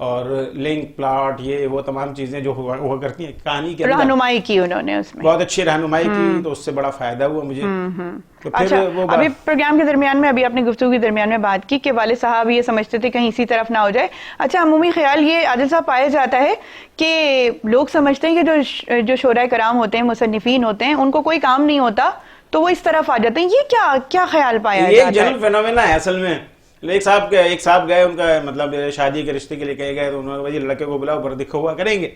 اور link plot یہ وہ تمام چیزیں جو ہوا کرتی ہیں کہانی کے رہنمائی کی انہوں نے اس میں بہت اچھی رہنمائی کی, تو اس سے بڑا فائدہ ہوا مجھے. تو اچھا, ابھی پروگرام کے درمیان میں, ابھی اپنی گفتگو کے درمیان میں بات کی کہ والد صاحب یہ سمجھتے تھے کہیں اسی طرف نہ ہو جائے. اچھا, عمومی خیال یہ عادل صاحب پایا جاتا ہے کہ لوگ سمجھتے ہیں کہ جو شعراء کرام ہوتے ہیں, مصنفین ہوتے ہیں, ان کو کوئی کام نہیں ہوتا تو وہ اس طرف آ جاتے ہیں. یہ کیا خیال پایا جاتا ہے؟ یہ جنرل فینومینا ہے اصل میں. ایک صاحب گئے, ان کا مطلب شادی کے رشتے کے لیے کہے گئے, تو انہوں نے لڑکے کو بلاؤ برد دکھوا کریں گے.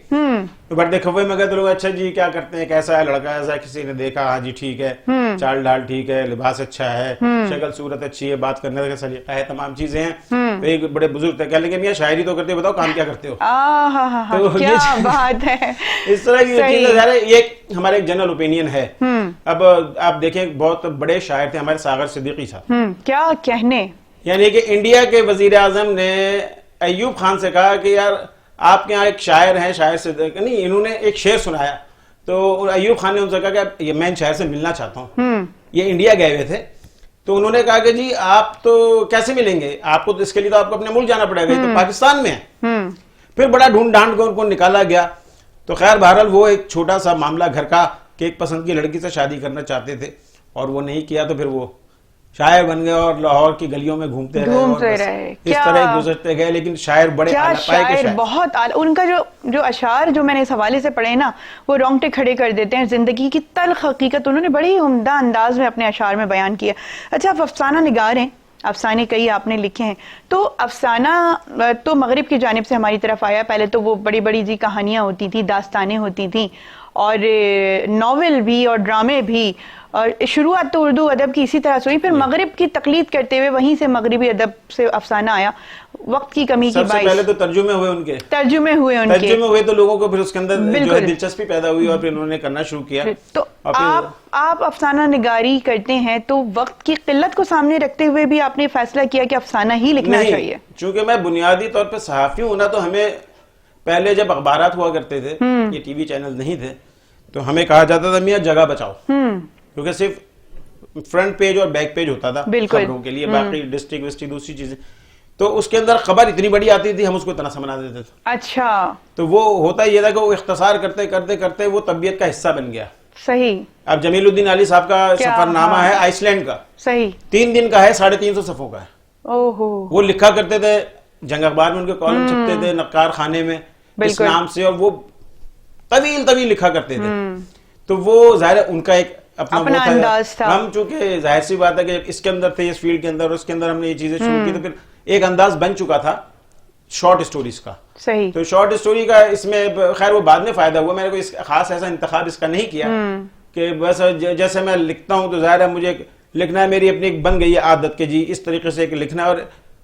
تو برد دکھوے میں گئے تو لوگ اچھا جی کیا کرتے ہیں, کیسا ہے لڑکا, ایسا کسی نے دیکھا, ہاں جی ٹھیک ہے, چال ڈال ٹھیک ہے, لباس اچھا ہے, شکل صورت اچھی ہے, بات کرنے کا سلیقہ ہے, تمام چیزیں ہیں. تو ایک بڑے بزرگ تھے, کہنے لگے میاں شاعری تو کرتے, بتاؤ کام کیا کرتے ہو. کیا بات ہے, اس طرح کی چیزیں, یہ ہمارا ایک جنرل اوپینین ہے. اب آپ دیکھیں بہت بڑے شاعر تھے ہمارے ساغر صدیقی صاحب, کیا کہنے, یعنی کہ انڈیا کے وزیر اعظم نے ایوب خان سے کہا کہ یار آپ کے یہاں ایک شاعر ہیں, شاعر سے نہیں, انہوں نے ایک شعر سنایا, تو ایوب خان نے ان سے کہا کہ میں ان شاعر سے ملنا چاہتا ہوں. یہ انڈیا گئے ہوئے تھے, تو انہوں نے کہا کہ جی آپ تو کیسے ملیں گے, آپ کو اس کے لیے تو آپ کو اپنے ملک جانا پڑے گا, تو پاکستان میں ہے. پھر بڑا ڈھونڈ ڈھانڈ کو ان کو نکالا گیا. تو خیر بہرحال وہ ایک چھوٹا سا معاملہ گھر کا کہ ایک پسند کی لڑکی سے شادی کرنا چاہتے تھے اور وہ نہیں کیا, تو پھر وہ شاعر بن گئے اور لاہور کی گلیوں میں گھومتے رہے, اس طرح گزرتے گئے. لیکن شاعر بڑے اعلیٰ پائے کے شاعر, بہت ان کا جو اشعار جو میں نے اس حوالے سے پڑھے نا, وہ رونگٹے کھڑے کر دیتے ہیں. زندگی کی تلخ حقیقت انہوں نے بڑی عمدہ انداز میں اپنے اشعار میں بیان کیا. اچھا, آپ افسانہ نگار ہیں, افسانے کئی آپ نے لکھے ہیں, تو افسانہ تو مغرب کی جانب سے ہماری طرف آیا. پہلے تو وہ بڑی بڑی جی کہانیاں ہوتی تھیں, داستانیں ہوتی تھیں, اور ناول بھی اور ڈرامے بھی, اور شروعات تو اردو ادب کی اسی طرح سے ہوئی. پھر مغرب کی تقلید کرتے ہوئے وہیں سے مغربی ادب سے افسانہ آیا. وقت کی کمی کی باعث پہلے تو ترجمے ہوئے ان کے, ترجمے ہوئے تو لوگوں کو پھر اس کے اندر جو ہے دلچسپی پیدا ہوئی اور پھر انہوں نے کرنا شروع کیا. تو آپ افسانہ نگاری کرتے ہیں, تو وقت کی قلت کو سامنے رکھتے ہوئے بھی آپ نے فیصلہ کیا کہ افسانہ ہی لکھنا چاہیے؟ چونکہ میں بنیادی طور پہ صحافی ہوں نا, تو ہمیں پہلے جب اخبارات ہوا کرتے تھے, یہ ٹی وی چینل نہیں تھے, تو ہمیں کہا جاتا تھا میاں جگہ بچاؤ, کیونکہ صرف فرنٹ پیج اور بیک پیج ہوتا تھا خبروں کے لیے, باقی ڈسٹرکٹ وسٹرکٹ دوسری چیزیں, تو اس کے اندر خبر اتنی بڑی آتی تھی ہم اس کو اتنا سمجھا دیتے تھے. اچھا, تو وہ ہوتا یہ تھا کہ وہ اختصار کرتے کرتے کرتے وہ طبیعت کا حصہ بن گیا. صحیح. اب جمیل الدین علی صاحب کا سفر نامہ ہے آئس لینڈ کا, صحیح, 3 دن کا ہے, 350 صفحوں کا ہے. وہ لکھا کرتے تھے, جنگ اخبار میں ان کے کالم چھپتے تھے, نقار خانے میں اس نام سے, اور وہ طویل لکھا کرتے تھے. تو وہ ظاہر ان کا ایک اپنا انداز تھا. ہم چونکہ ظاہر سی بات ہے کہ اس کے اندر تھے, اس فیلڈ کے اندر, اس کے اندر ہم نے یہ چیزیں شروع کی, تو پھر ایک انداز بن چکا تھا شارٹ اسٹوریز کا. صحیح. تو شارٹ اسٹوری کا اس میں خیر وہ بعد میں فائدہ ہوا, میں نے کوئی خاص ایسا انتخاب اس کا نہیں کیا کہ بس جیسے میں لکھتا ہوں تو ظاہر ہے مجھے لکھنا ہے, میری اپنی ایک بن گئی ہے عادت کہ جی اس طریقے سے لکھنا ہے, اور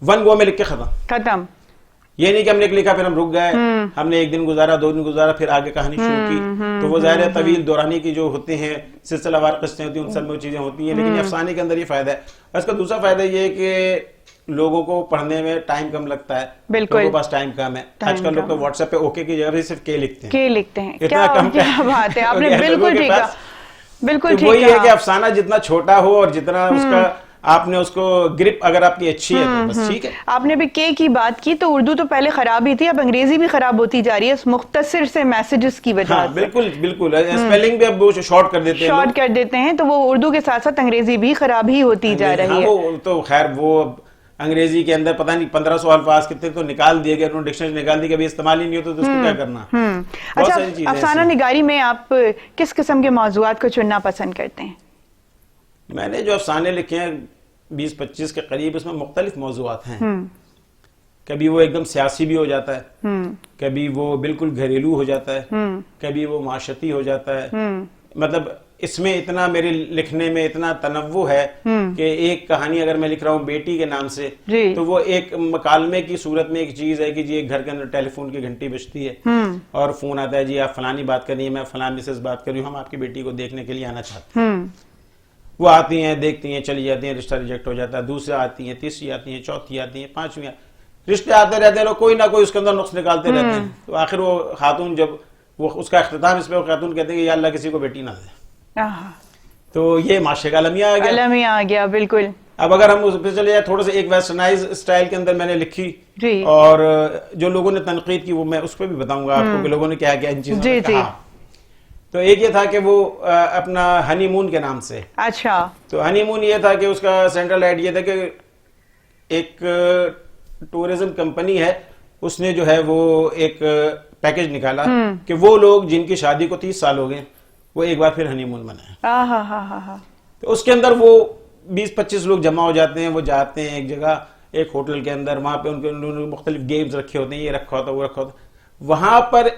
ون گو میں لکھ کے ختم. یہ نہیں کہ ہم نے لکھا پھر ہم رک گئے, ہم نے 1 دن گزارا, 2 دن گزارا, پھر آگے کہانی شروع کی. تو وہ ظاہر ہے طویل دورانی کی جو ہوتے ہیں سلسلہ وار قصتیں ہوتی ہیں, ان سب میں وہ چیزیں ہوتی ہیں. لیکن افسانے کے اندر یہ فائدہ ہے. اس کا دوسرا فائدہ یہ ہے کہ لوگوں کو پڑھنے میں ٹائم کم لگتا ہے, لوگوں کے پاس ٹائم کم ہے. آج کل لوگ واٹس ایپ پہ اوکے کی جگہ صرف کے لکھتے ہیں. اتنا کم بات ہے, آپ نے بالکل ٹھیک کہا, بالکل ٹھیک. وہی ہے کہ افسانہ جتنا چھوٹا ہو اور جتنا اس کا آپ نے اس کو گرپ اگر آپ کی اچھی ہے تو بس ٹھیک ہے. آپ نے بھی کی بات کی, تو اردو تو پہلے خراب ہی تھی, اب انگریزی بھی خراب ہوتی جا رہی ہے اس مختصر سے میسیجز کی وجہ سے. بالکل اسپیلنگ بھی اب وہ شارٹ کر دیتے ہیں, تو وہ اردو کے ساتھ ساتھ انگریزی بھی خراب ہی ہوتی جا رہی ہے. وہ تو خیر وہ انگریزی کے اندر پتہ نہیں 1500 الفاظ کتنے تو نکال دیے گئے, انہوں نے ڈکشنری نکال دی کہ ابھی استعمال ہی نہیں ہوتا, تو اس کو کیا کرنا. اچھا, افسانہ نگاری میں آپ کس قسم کے موضوعات کو چننا پسند کرتے ہیں؟ میں نے جو افسانے لکھے ہیں 20-25 کے قریب, اس میں مختلف موضوعات ہیں. کبھی وہ ایک دم سیاسی بھی ہو جاتا ہے, کبھی وہ بالکل گھریلو ہو جاتا ہے, کبھی وہ معاشرتی ہو جاتا ہے. مطلب اس میں اتنا میرے لکھنے میں اتنا تنوع ہے کہ ایک کہانی اگر میں لکھ رہا ہوں بیٹی کے نام سے, تو وہ ایک مکالمے کی صورت میں ایک چیز ہے کہ جی ایک گھر کے اندر ٹیلی فون کی گھنٹی بجتی ہے اور فون آتا ہے, جی آپ فلانی بات کرنی ہے, میں فلاں مسز بات کر رہی ہوں, ہم آپ کی بیٹی کو دیکھنے کے لیے آنا چاہتے ہیں. وہ آتی ہیں, دیکھتی ہیں, چلی جاتی ہیں, رشتہ ریجیکٹ ہو جاتا ہے, دوسرے آتی ہیں, تیسری آتی ہیں, چوتھی آتی ہیں, 5ویں, رشتے آتے رہتے ہیں, لوگ کوئی نہ کوئی اس کے اندر نقص نکالتے رہتے ہیں. تو آخر وہ خاتون جب وہ اس کا اختتام اس پہ, وہ خاتون کہتے ہیں کہ یا اللہ کسی کو بیٹی نہ دے. تو یہ معاشرے کا المیہ آ گیا. بالکل. اب اگر ہم اس پہ چلے جائیں تھوڑا سا ایک ویسٹرنائز اسٹائل کے اندر میں نے لکھی اور جو لوگوں نے تنقید کی وہ میں اس پہ بھی بتاؤں گا آپ کو کہ لوگوں نے کیا کیا ان چیزوں میں کہا. تو ایک یہ تھا کہ وہ اپنا ہنی مون کے نام سے. اچھا. تو ہنی مون یہ تھا کہ اس کا سینٹرل ایڈ یہ تھا کہ ایک ٹورزم کمپنی ہے اس نے جو ہے وہ ایک پیکج نکالا کہ وہ لوگ جن کی شادی کو 30 سال ہو گئے وہ ایک بار پھر ہنی مون منائیں. تو اس کے اندر وہ 20-25 لوگ جمع ہو جاتے ہیں, وہ جاتے ہیں ایک جگہ ایک ہوٹل کے اندر, وہاں پہ ان کے مختلف گیمز رکھے ہوتے ہیں, یہ رکھا ہوتا ہے وہ رکھا ہوتا ہے. وہاں پر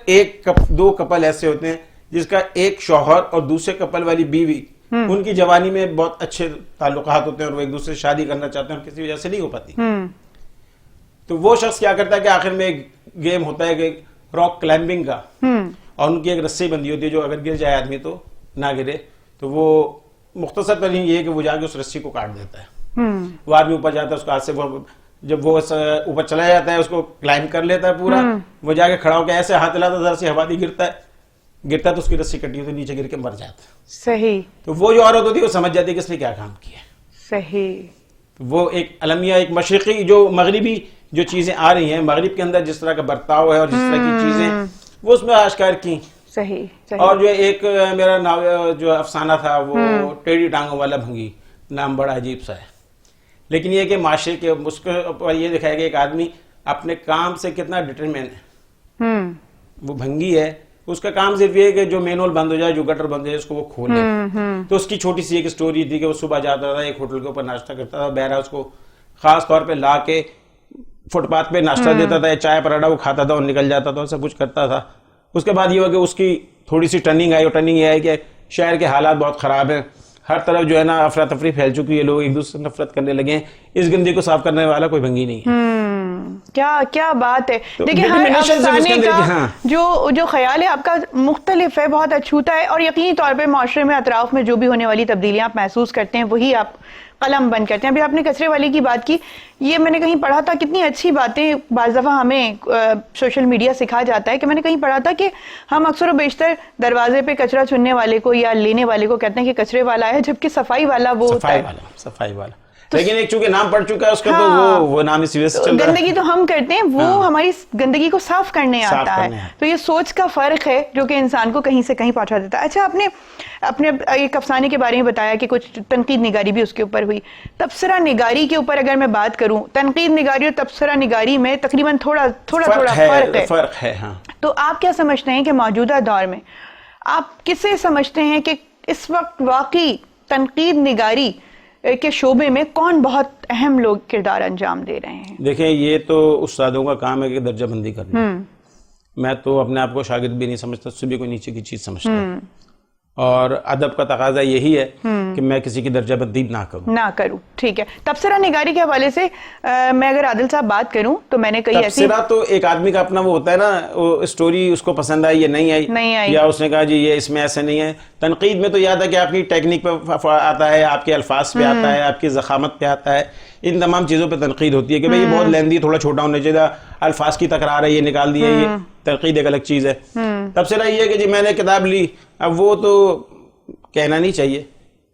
دو کپل ایسے ہوتے ہیں جس کا ایک شوہر اور دوسرے کپل والی بیوی ان کی جوانی میں بہت اچھے تعلقات ہوتے ہیں اور وہ ایک دوسرے سے شادی کرنا چاہتے ہیں اور کسی وجہ سے نہیں ہو پاتی. تو وہ شخص کیا کرتا ہے کہ آخر میں ایک گیم ہوتا ہے کہ راک کلائمبنگ کا, اور ان کی ایک رسی بندی ہوتی ہے جو اگر گر جائے آدمی تو نہ گرے. تو وہ مختصر ترین یہ ہے کہ وہ جا کے اس رسی کو کاٹ دیتا ہے. وہ آدمی اوپر جاتا ہے اس کو ہاتھ سے, جب وہ اوپر چلا جاتا ہے اس کو کلائم کر لیتا ہے پورا, وہ جا کے کھڑا ہو کے ایسے ہاتھ ہلاتا ذرا سی ہوا دی گرتا ہے تو اس کی رسی کٹی ہوتی ہے, نیچے گر کے مر جاتا ہے. صحیح. تو وہ جو عورت ہوتی ہے وہ سمجھ جاتی ہے کہ اس نے کیا کام کیا. صحیح. وہ ایک المیہ, ایک مشرقی جو مغربی جو چیزیں آ رہی ہیں مغرب کے اندر جس طرح کا برتاؤ ہے اور جس طرح کی چیزیں وہ اس میں آشکار کی. صحیح. اور جو ایک میرا جو افسانہ تھا وہ ٹیڑھی ٹانگوں والا بھنگی, نام بڑا عجیب سا ہے, لیکن یہ کہ معاشرے کے اس کو یہ دکھایا گیا ایک آدمی اپنے کام سے کتنا ڈٹرمن ہے. وہ بھنگی ہے, اس کا کام صرف یہ ہے کہ جو مین ہول بند ہو جائے, جو گٹر بند ہو جائے اس کو وہ کھولے. تو اس کی چھوٹی سی ایک سٹوری تھی کہ وہ صبح جاتا تھا ایک ہوٹل کے اوپر ناشتہ کرتا تھا, بہرحال اس کو خاص طور پہ لا کے فٹ پاتھ پہ ناشتہ دیتا تھا, چائے پراٹھا وہ کھاتا تھا اور نکل جاتا تھا, سب کچھ کرتا تھا. اس کے بعد یہ ہوا کہ اس کی تھوڑی سی ٹرننگ آئی, اور ٹرننگ یہ آئی کہ شہر کے حالات بہت خراب ہیں, ہر طرف جو ہے نا افراتفری پھیل چکی ہے, لوگ ایک دوسرے سے نفرت کرنے لگے ہیں, اس گندی کو صاف کرنے والا کوئی بھنگی نہیں ہے. کیا بات ہے. دیکھیں ہر افسانے کا جو خیال ہے آپ کا مختلف ہے, بہت اچھوتا ہے, اور یقینی طور پہ معاشرے میں اطراف میں جو بھی ہونے والی تبدیلیاں آپ محسوس کرتے ہیں وہی آپ قلم بند کرتے ہیں. ابھی آپ نے کچرے والی کی بات کی, یہ میں نے کہیں پڑھا تھا, کتنی اچھی باتیں بعض دفعہ ہمیں سوشل میڈیا سکھا جاتا ہے, کہ میں نے کہیں پڑھا تھا کہ ہم اکثر و بیشتر دروازے پہ کچرا چننے والے کو یا لینے والے کو کہتے ہیں کہ کچرے والا ہے, جبکہ صفائی والا وہ ہوتا ہے. صفائی والا. لیکن ایک چونکہ نام پڑ چکا ہے اس کا, تو وہ نام اس وجہ سے چل رہا ہے. گندگی تو ہم کرتے ہیں, وہ ہماری گندگی کو صاف کرنے آتا ہے. تو یہ سوچ کا فرق ہے جو کہ انسان کو کہیں سے کہیں پہنچا دیتا ہے. اچھا, آپ نے اپنے ایک افسانے کے بارے میں بتایا کہ کچھ تنقید نگاری بھی اس کے اوپر ہوئی. تبصرہ نگاری کے اوپر اگر میں بات کروں, تنقید نگاری اور تبصرہ نگاری میں تقریباً تھوڑا فرق ہے. تو آپ کیا سمجھتے ہیں کہ موجودہ دور میں آپ کسے سمجھتے ہیں کہ اس وقت واقعی تنقید نگاری کے شعبے میں کون بہت اہم لوگ کردار انجام دے رہے ہیں؟ دیکھیں, یہ تو استادوں کا کام ہے کہ درجہ بندی کرنا. میں تو اپنے آپ کو شاگرد بھی نہیں سمجھتا, اس سے بھی کوئی نیچے کی چیز سمجھتا ہوں, اور ادب کا تقاضا یہی ہے کہ میں کسی کی درجہ بندی نہ کروں. ٹھیک ہے. تبصرہ نگاری کے حوالے سے میں اگر عادل صاحب بات کروں تو میں نے کئی ایسی, تبصرہ تو ایک آدمی کا اپنا وہ ہوتا ہے نا, اسٹوری اس کو پسند آئی یا نہیں آئی, یا اس نے کہا جی یہ اس میں ایسے نہیں ہے. تنقید میں تو یاد ہے کہ آپ کی ٹیکنیک پہ آتا ہے, آپ کے الفاظ پہ آتا ہے, آپ کی ضخامت پہ آتا ہے, ان تمام چیزوں پہ تنقید ہوتی ہے کہ بھئی یہ بہت لیندی, تھوڑا چھوٹا ہونا چاہیے, الفاظ کی تکرار ہے, یہ نکال دیا, یہ تنقید ایک الگ چیز ہے. تبصرہ یہ ہے کہ جی میں نے کتاب لی, اب وہ تو کہنا نہیں چاہیے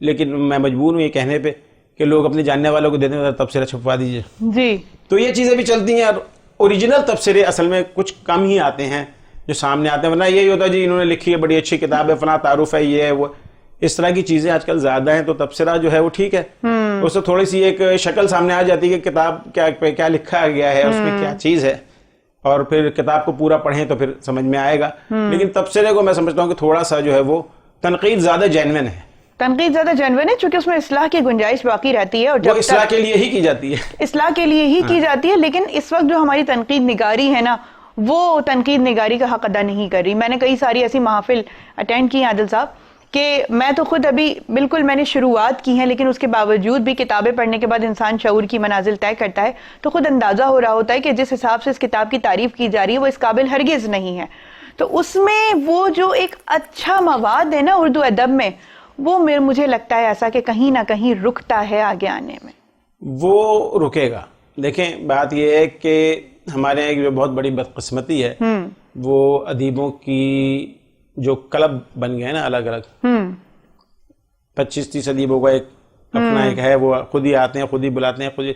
لیکن میں مجبور ہوں یہ کہنے پہ کہ لوگ اپنے جاننے والوں کو دیتے ہیں تبصرہ چھپوا دیجئے. جی. تو یہ چیزیں بھی چلتی ہیں, اور اوریجنل تبصرے اصل میں کچھ کم ہی آتے ہیں جو سامنے آتے ہیں, ورنہ یہی ہوتا ہے جی انہوں نے لکھی ہے, بڑی اچھی کتاب ہے, فلاں تعارف ہے, یہ ہے وہ, اس طرح کی چیزیں آج کل زیادہ ہیں. تو تبصرہ جو ہے وہ ٹھیک ہے, اس سے تھوڑی سی ایک شکل سامنے آ جاتی ہے کہ کتاب کیا لکھا گیا ہے, اس میں کیا چیز ہے, اور پھر کتاب کو پورا پڑھیں تو پھر سمجھ میں آئے گا. لیکن تبصرے کو میں سمجھتا ہوں کہ تھوڑا سا جو ہے وہ تنقید زیادہ جینوین ہے. تنقید زیادہ جینوین ہے چونکہ اس میں اصلاح کی گنجائش باقی رہتی ہے, اور جب اصلاح کے لیے ہی کی جاتی ہے, اصلاح کے لیے ہی کی جاتی ہے. لیکن اس وقت جو ہماری تنقید نگاری ہے نا, وہ تنقید نگاری کا حق ادا نہیں کر رہی. میں نے کئی ساری ایسی محافل اٹینڈ کی ہیں عادل صاحب, کہ میں تو خود ابھی بالکل میں نے شروعات کی ہیں, لیکن اس کے باوجود بھی کتابیں پڑھنے کے بعد انسان شعور کی منازل طے کرتا ہے, تو خود اندازہ ہو رہا ہوتا ہے کہ جس حساب سے اس کتاب کی تعریف کی جا رہی ہے وہ اس قابل ہرگز نہیں ہے. تو اس میں وہ جو ایک اچھا مواد ہے نا اردو ادب میں, وہ مجھے لگتا ہے ایسا کہ کہیں نہ کہیں رکتا ہے آگے آنے میں. وہ رکے گا. دیکھیں بات یہ ہے کہ ہمارے یہاں جو بہت بڑی بدقسمتی ہے, وہ ادیبوں کی جو کلب بن گئے نا الگ الگ, 25-30 ادیبوں کا ایک اپنا ایک ہے, وہ خود ہی آتے ہیں, خود ہی بلاتے ہیں, خود ہی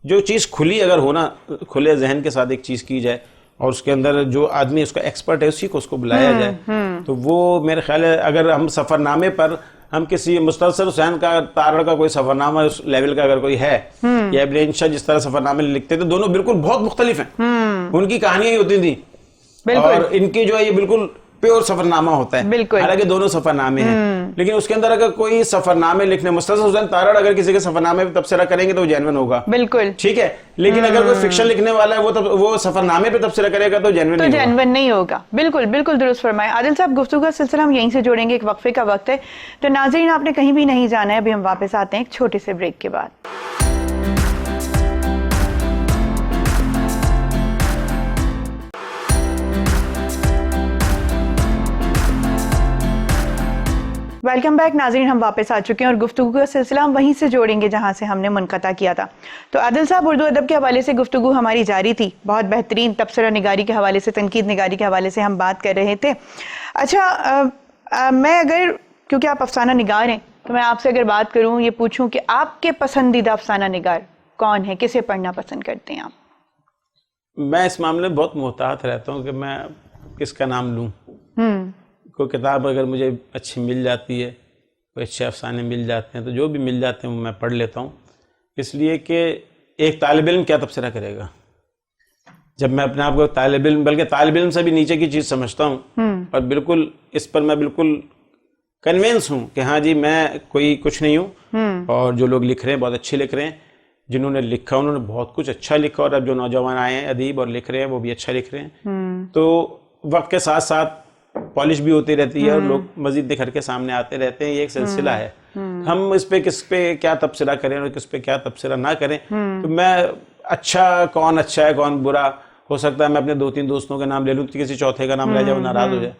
جو چیز کھلی اگر ہونا, کھلے ذہن کے ساتھ ایک چیز کی جائے اور اس کے اندر جو آدمی اس کا ایکسپرٹ ہے اسی کو اس کو بلایا جائے تو وہ میرے خیال ہے اگر ہم سفر نامے پر ہم کسی مستنصر حسین کا تارڑ کا کوئی سفر نامہ اس لیول کا اگر کوئی ہے یا ابن انشا جس طرح سفر نامے لکھتے تھے, دونوں بالکل بہت مختلف ہیں, ان کی کہانیاں ہی ہوتی تھیں اور ان کی جو ہے یہ بالکل پیور سفر نامہ ہوتا ہے, حالانکہ دونوں سفر نامے ہیں لیکن اس کے اندر اگر کوئی سفر نامے لکھنے, مستنصر حسین تارڑ اگر کسی کے سفر نامے پہ تبصرہ کریں گے تو وہ جینون ہوگا, بالکل ٹھیک ہے, لیکن اگر کوئی فکشن لکھنے والا ہے وہ سفر نامے پہ تبصرہ کرے گا تو جینون نہیں ہوگا. بالکل بالکل درست فرمایا. عادل صاحب, گفتگو کا سلسلہ ہم یہیں سے جوڑیں گے, ایک وقفے کا وقت ہے, تو ناظرین آپ نے کہیں بھی نہیں جانا ہے, ابھی ہم واپس آتے ہیں ایک چھوٹے سے بریک کے بعد. ویلکم بیک ناظرین, ہم واپس آ چکے ہیں اور گفتگو کا سلسلہ ہم وہیں سے جوڑیں گے جہاں سے ہم نے منقطع کیا تھا. تو عادل صاحب, اردو ادب کے حوالے سے گفتگو ہماری جاری تھی, بہت بہترین تبصرہ نگاری کے حوالے سے, تنقید نگاری کے حوالے سے ہم بات کر رہے تھے. اچھا, میں اگر, کیونکہ آپ افسانہ نگار ہیں, تو میں آپ سے اگر بات کروں, یہ پوچھوں کہ آپ کے پسندیدہ افسانہ نگار کون ہے, کسے پڑھنا پسند کرتے ہیں آپ؟ میں اس معاملے میں بہت محتاط رہتا ہوں کہ میں کس کا نام لوں. کوئی کتاب اگر مجھے اچھی مل جاتی ہے, کوئی اچھے افسانے مل جاتے ہیں تو جو بھی مل جاتے ہیں وہ میں پڑھ لیتا ہوں, اس لیے کہ ایک طالب علم کیا تبصرہ کرے گا. جب میں اپنے آپ کو طالب علم, بلکہ طالب علم سے بھی نیچے کی چیز سمجھتا ہوں اور بالکل اس پر میں بالکل کنوینس ہوں کہ ہاں جی میں کوئی کچھ نہیں ہوں, اور جو لوگ لکھ رہے ہیں بہت اچھے لکھ رہے ہیں, جنہوں نے لکھا انہوں نے بہت کچھ اچھا لکھا, اور اب جو نوجوان آئے ہیں ادیب اور لکھ رہے ہیں وہ بھی اچھا لکھ رہے ہیں. تو وقت کے ساتھ ساتھ پالش بھی ہوتی رہتی ہے اور لوگ مزید نکھر کے سامنے آتے رہتے ہیں, یہ ایک سلسلہ ہے. ہم اس پہ کس پہ کیا تبصرہ کریں اور کس پہ کیا تبصرہ نہ کریں, تو میں کون اچھا ہے کون برا, ہو سکتا ہے میں اپنے 2-3 دوستوں کے نام لے لوں, کسی چوتھے کا نام لے جائے وہ ناراض ہو جائے.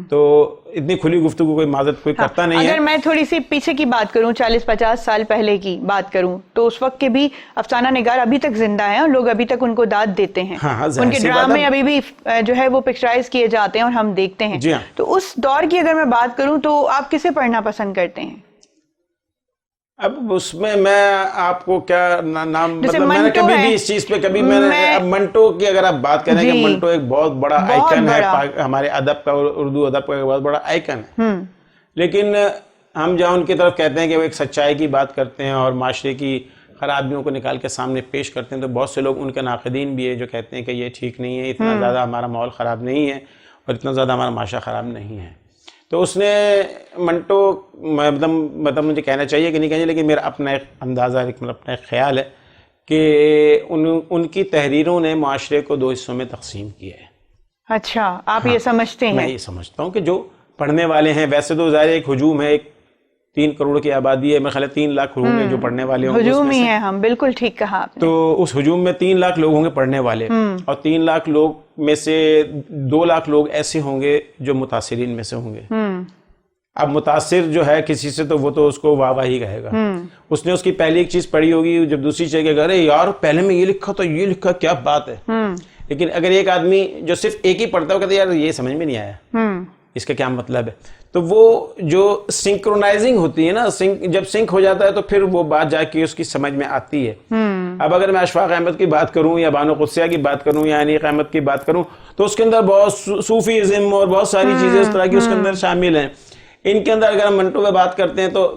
تو اتنی کھلی گفتگو کوئی معذرت کوئی کرتا نہیں ہے. اگر میں تھوڑی سی پیچھے کی بات کروں, 40-50 سال پہلے کی بات کروں, تو اس وقت کے بھی افسانہ نگار ابھی تک زندہ ہیں اور لوگ ابھی تک ان کو داد دیتے ہیں, ان کے ڈرامے ابھی بھی جو ہے وہ پکچرائز کیے جاتے ہیں اور ہم دیکھتے ہیں. تو اس دور کی اگر میں بات کروں تو آپ کسے پڑھنا پسند کرتے ہیں؟ اب اس میں آپ کو کیا نام, مطلب میں نے کبھی بھی اس چیز پہ کبھی میں نے, اب منٹو کی اگر آپ بات کریں کہ منٹو ایک بہت بڑا آئیکن ہے ہمارے ادب کا, اردو ادب کا ایک بہت بڑا آئیکن ہے, لیکن ہم جہاں ان کی طرف کہتے ہیں کہ وہ ایک سچائی کی بات کرتے ہیں اور معاشرے کی خرابیوں کو نکال کے سامنے پیش کرتے ہیں, تو بہت سے لوگ ان کے ناقدین بھی ہے جو کہتے ہیں کہ یہ ٹھیک نہیں ہے, اتنا زیادہ ہمارا ماحول خراب نہیں ہے اور اتنا زیادہ ہمارا معاشرہ خراب نہیں ہے. تو اس نے منٹو, مطلب مجھے کہنا چاہیے کہ نہیں کہنا چاہیے, لیکن میرا اپنا ایک اندازہ, اپنا ایک خیال ہے کہ ان کی تحریروں نے معاشرے کو 2 حصوں میں تقسیم کیا ہے. اچھا, آپ یہ سمجھتے ہیں؟ میں یہ سمجھتا ہوں کہ جو پڑھنے والے ہیں, ویسے تو ظاہر ایک ہجوم ہے, ایک 3 کروڑ کی آبادی ہے, میرے خیال ہے 3 لاکھ لوگ ہیں جو پڑھنے والے ہوں گے. ہجوم ہی ہے, ہم بالکل ٹھیک کہا آپ نے. تو اس ہجوم میں 3 لاکھ لوگ ہوں گے پڑھنے والے, اور 3 لاکھ لوگ میں سے 2 لاکھ لوگ ایسے ہوں گے جو متاثرین میں سے ہوں گے. اب متاثر جو ہے کسی سے تو وہ تو اس کو واہ واہ ہی کہے گا. اس نے اس کی پہلی ایک چیز پڑھی ہوگی, جب دوسری چیز کہ ارے یار پہلے میں یہ لکھا تو یہ لکھا, کیا بات ہے. لیکن اگر ایک آدمی جو صرف ایک ہی پڑھتا ہے وہ کہتا ہے یار یہ سمجھ میں نہیں آیا, اس کا کیا مطلب ہے. تو وہ جو سنکرونائزنگ ہوتی ہے نا, جب سنک ہو جاتا ہے تو پھر وہ بات جا کے اس کی سمجھ میں آتی ہے. اب اگر میں اشفاق احمد کی بات کروں یا بانو قدسیہ کی بات کروں یا انیق احمد کی بات کروں, تو اس کے اندر بہت صوفیزم اور بہت ساری چیزیں اس طرح کی اس کے اندر شامل ہیں. ان کے اندر اگر ہم منٹو پہ بات کرتے ہیں تو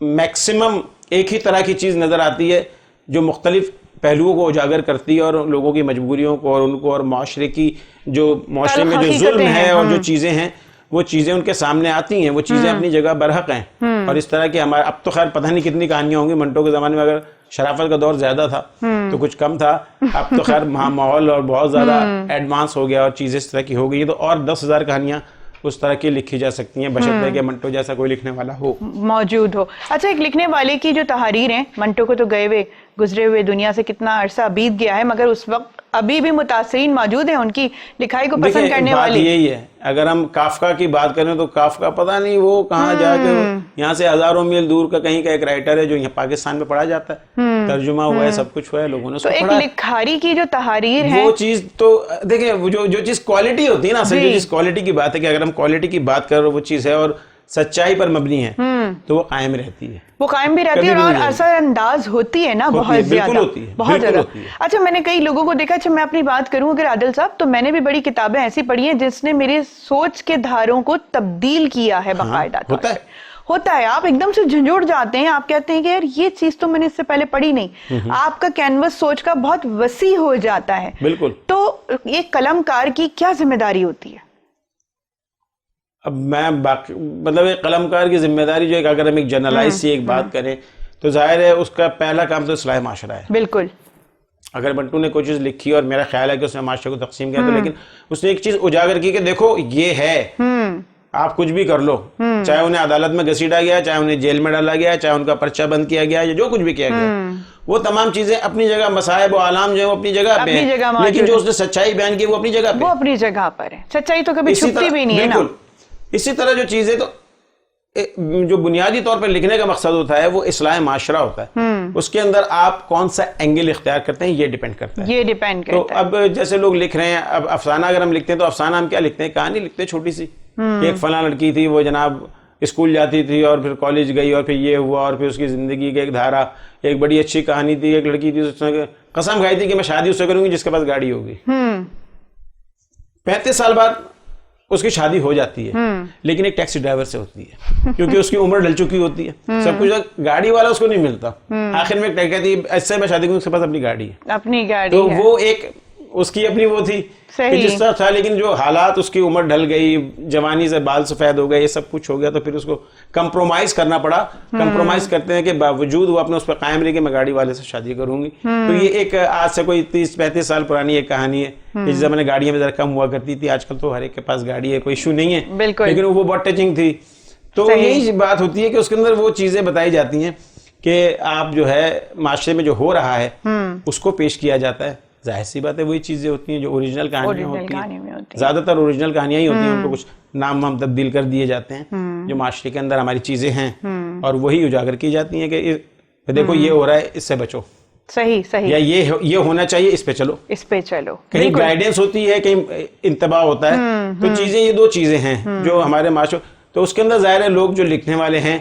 میکسیمم ایک ہی طرح کی چیز نظر آتی ہے جو مختلف پہلوؤں کو اجاگر کرتی ہے اور لوگوں کی مجبوریوں کو اور ان کو اور معاشرے میں جو ظلم ہے اور جو چیزیں ہیں وہ چیزیں ان کے سامنے آتی ہیں. وہ چیزیں اپنی جگہ برحق ہیں, اور اس طرح کے ہمارے اب تو خیر پتہ نہیں کتنی کہانیاں ہوں گی. منٹو کے زمانے میں اگر شرافت کا دور زیادہ تھا تو کچھ کم تھا, اب تو خیر ماحول اور بہت زیادہ ایڈوانس ہو گیا اور چیزیں اس طرح کی ہو گئی, تو اور 10,000 کہانیاں اس طرح کی لکھی جا سکتی ہیں, بشرطے کہ منٹو جیسا کوئی لکھنے والا ہو, موجود ہو. اچھا, ایک لکھنے والے کی جو تحریر ہیں, منٹو کو تو گزرے ہوئے دنیا سے کتنا عرصہ بیت گیا ہے, مگر اس وقت ابھی بھی متاثرین موجود ہیں ان کی لکھائی کو پسند کرنے والے. یہی ہے, اگر ہم کافکا کی بات کریں تو کافکا پتہ نہیں وہ کہاں جا کے, یہاں سے ہزاروں میل دور کا کہیں کا ایک رائٹر ہے جو یہاں پاکستان میں پڑھا جاتا ہے, ترجمہ ہوا ہے, سب کچھ ہوا ہے, لوگوں نے اس کو پڑھا. تو ایک لکھاری کی جو تحریر ہے, وہ چیز تو دیکھیں جو چیز کوالٹی ہوتی ہے نا, اصل جو چیز کوالٹی کی بات ہے کہ اگر ہم کوالٹی کی بات کر رہے وہ چیز ہے, اور سچائی پر مبنی ہے تو وہ قائم رہتی ہے, وہ قائم بھی رہتی ہے اور اثر انداز ہوتی ہے نا, بہت زیادہ, بہت زیادہ. اچھا میں نے کئی لوگوں کو دیکھا, اچھا میں اپنی بات کروں اگر عادل صاحب, تو میں نے بھی بڑی کتابیں ایسی پڑھی ہیں جس نے میری سوچ کے دھاروں کو تبدیل کیا ہے باقاعدہ. ہوتا ہے, آپ ایک دم سے جھنجھوڑ جاتے ہیں, آپ کہتے ہیں کہ یار یہ چیز تو میں نے اس سے پہلے پڑھی نہیں, آپ کا کینوس سوچ کا بہت وسیع ہو جاتا ہے. بالکل. تو ایک قلم کار کی کیا ذمہ داری ہوتی ہے؟ اب میں مطلب ایک قلم کار کی ذمہ داری جو اگر ہم ایک جنرلائز سی ایک بات کریں تو ظاہر ہے اس کا پہلا کام تو اصلاح معاشرہ ہے. بالکل. اگر بنٹو نے کوئی چیز لکھی اور میرا خیال ہے کہ اس نے معاشرے کو تقسیم کیا تو, لیکن اس نے ایک چیز اجاگر کی کہ دیکھو یہ ہے, آپ کچھ بھی کر لو, چاہے انہیں عدالت میں گھسیٹا گیا, چاہے انہیں جیل میں ڈالا گیا, چاہے ان کا پرچہ بند کیا گیا, یا جو کچھ بھی کیا گیا, وہ تمام چیزیں اپنی جگہ, مصائب و آلام جو ہیں وہ اپنی جگہ پہ ہیں, لیکن جو اس نے سچائی بیان کی وہ اپنی جگہ پہ, وہ اپنی جگہ پر ہے. سچائی تو کبھی چھپتی بھی نہیں ہے نا. اسی طرح جو چیزیں تو جو بنیادی طور پر لکھنے کا مقصد ہوتا ہے وہ اصلاح معاشرہ ہوتا ہے, اس کے اندر آپ کون سا اینگل اختیار کرتے ہیں یہ ڈیپینڈ کرتا ہے. یہ ڈیپینڈ کرتا ہے. تو اب جیسے لوگ لکھ رہے ہیں, اب افسانہ اگر ہم لکھتے ہیں تو افسانہ ہم کیا لکھتے ہیں, کہانی لکھتے ہیں چھوٹی سی, ایک فلاں لڑکی تھی وہ جناب اسکول جاتی تھی اور پھر کالج گئی اور پھر یہ ہوا اور پھر اس کی زندگی کی ایک دھارا, ایک بڑی اچھی کہانی تھی, ایک لڑکی تھی اس نے قسم کھائی تھی کہ میں شادی اس سے کروں گی جس کے پاس گاڑی ہوگی. 35 سال بعد اس کی شادی ہو جاتی ہے, لیکن ایک ٹیکسی ڈرائیور سے ہوتی ہے کیونکہ اس کی عمر ڈل چکی ہوتی ہے, سب کچھ, گاڑی والا اس کو نہیں ملتا, آخر میں کہتی ہے ایسے میں شادی کروں, اس کے پاس اپنی گاڑی ہے, اپنی گاڑی, تو وہ ایک اس کی اپنی وہ تھی جس طرح تھا, لیکن جو حالات اس کی عمر ڈھل گئی, جوانی سے بال سفید ہو گئے, یہ سب کچھ ہو گیا, تو پھر اس کو کمپرومائز کرنا پڑا. کمپرومائز کرتے ہیں کہ باوجود وہ اپنے اس پہ قائم رہی کہ میں گاڑی والے سے شادی کروں گی. تو یہ ایک آج سے کوئی 30-35 سال پرانی ایک کہانی ہے. اس زمانے گاڑیاں میں ذرا کم ہوا کرتی تھی, آج کل تو ہر ایک کے پاس گاڑی ہے, کوئی ایشو نہیں ہے, لیکن وہ بہت ٹچنگ تھی. تو یہی بات ہوتی ہے کہ اس کے اندر وہ چیزیں بتائی جاتی ہیں کہ آپ جو ہے معاشرے میں جو ہو رہا ہے اس کو پیش کیا جاتا ہے. ظاہر سی بات ہے وہی چیزیں ہوتی ہیں جو اوریجنل کہانیاں ہوتی ہیں, زیادہ تر اوریجنل کہانیاں ہی ہوتی ہیں, ان کو کچھ نام ہم تبدیل کر دیے جاتے ہیں جو معاشرے کے اندر ہماری چیزیں ہیں, اور وہی اجاگر کی جاتی ہیں کہ دیکھو یہ ہو رہا ہے, اس سے بچو, صحیح, یا یہ ہونا چاہیے, اس پہ چلو, کہیں گائیڈنس ہوتی ہے, کہیں انتباہ ہوتا ہے. تو چیزیں یہ دو چیزیں ہیں جو ہمارے معاشرے, تو اس کے اندر ظاہر ہے لوگ جو لکھنے والے ہیں,